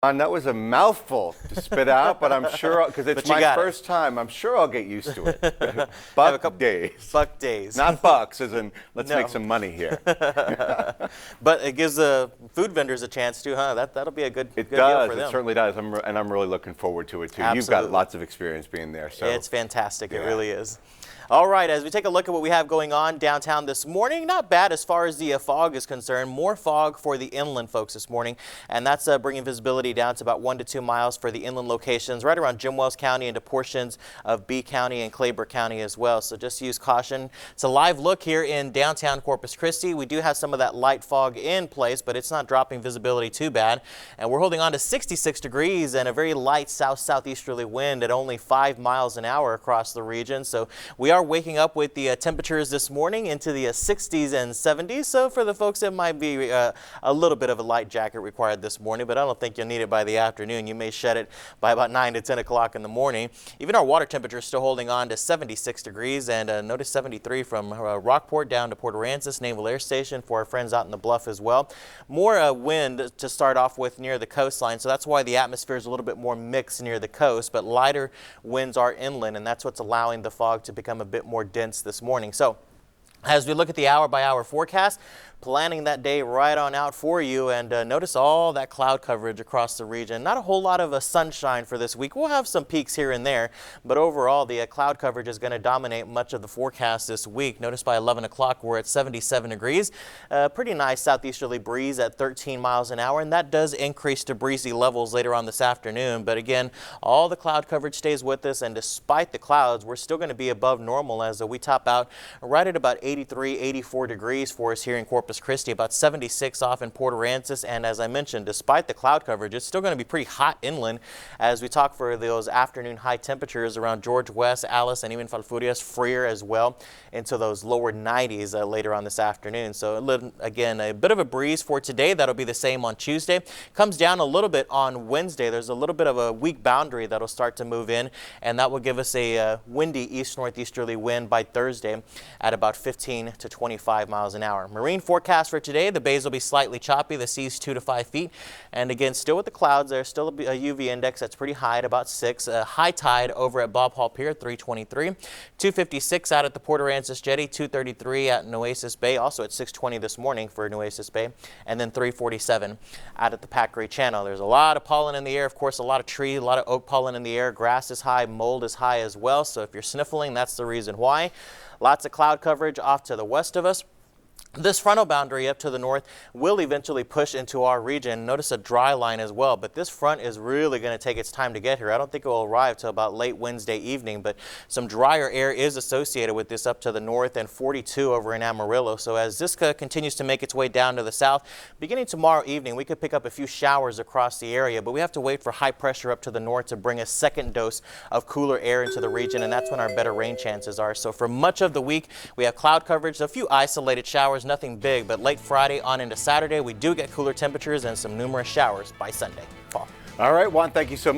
That was a mouthful to spit out, but I'm sure, because it's my first time, I'm sure I'll get used to it. Buck days. Buck days. Not bucks, as in, let's make some money here. But it gives the food vendors a chance too, huh? That'll be a good deal for them. It certainly does, and I'm really looking forward to it too. Absolutely. You've got lots of experience being there. So it's fantastic, it really is. All right, as we take a look at what we have going on downtown this morning, not bad as far as the fog is concerned. More fog for the inland folks this morning, and that's bringing visibility down to about 1 to 2 miles for the inland locations right around Jim Wells County into portions of B County and Claybrook County as well. So just use caution. It's a live look here in downtown Corpus Christi. We do have some of that light fog in place, but it's not dropping visibility too bad. And we're holding on to 66 degrees and a very light south-southeasterly wind at only 5 miles an hour across the region. So we are waking up with the temperatures this morning into the 60s and 70s. So for the folks, it might be a little bit of a light jacket required this morning, but I don't think you'll need it by the afternoon. You may shed it by about 9 to 10 o'clock in the morning. Even our water temperature is still holding on to 76 degrees, and notice 73 from Rockport down to Port Aransas Naval Air Station for our friends out in the Bluff as well. More wind to start off with near the coastline, so that's why the atmosphere is a little bit more mixed near the coast, but lighter winds are inland, and that's what's allowing the fog to become a bit more dense this morning. So as we look at the hour-by-hour forecast, planning that day right on out for you, and notice all that cloud coverage across the region. Not a whole lot of sunshine for this week. We'll have some peaks here and there, but overall the cloud coverage is going to dominate much of the forecast this week. Notice by 11 o'clock we're at 77 degrees. Pretty nice southeasterly breeze at 13 miles an hour, and that does increase to breezy levels later on this afternoon. But again, all the cloud coverage stays with us, and despite the clouds, we're still going to be above normal as we top out right at about 83, 84 degrees for us here in Corpus Christi, about 76 off in Port Aransas, and as I mentioned, despite the cloud coverage, it's still going to be pretty hot inland as we talk for those afternoon high temperatures around George West, Alice, and even Falfurrias, Freer as well, into those lower 90s later on this afternoon. So again, a bit of a breeze for today. That'll be the same on Tuesday. Comes down a little bit on Wednesday. There's a little bit of a weak boundary that'll start to move in, and that will give us a windy east-northeasterly wind by Thursday at about 15 to 25 miles an hour. Marine forecast for today, the bays will be slightly choppy, the seas 2 to 5 feet, and again, still with the clouds, there's still a UV index that's pretty high at about 6. High tide over at Bob Hall Pier, 323, 256 out at the Port Aransas Jetty, 233 at Nueces Bay, also at 620 this morning for Nueces Bay, and then 347 out at the Packery Channel. There's a lot of pollen in the air, of course, a lot of tree, a lot of oak pollen in the air. Grass is high, mold is high as well, so if you're sniffling, that's the reason why. Lots of cloud coverage off to the west of us. This frontal boundary up to the north will eventually push into our region. Notice a dry line as well, but this front is really going to take its time to get here. I don't think it will arrive till about late Wednesday evening, but some drier air is associated with this up to the north, and 42 over in Amarillo. So as this continues to make its way down to the south, beginning tomorrow evening, we could pick up a few showers across the area, but we have to wait for high pressure up to the north to bring a second dose of cooler air into the region, and that's when our better rain chances are. So for much of the week, we have cloud coverage, a few isolated showers, nothing big, but late Friday on into Saturday, we do get cooler temperatures and some numerous showers by Sunday. Paul. All right, Juan, thank you so much.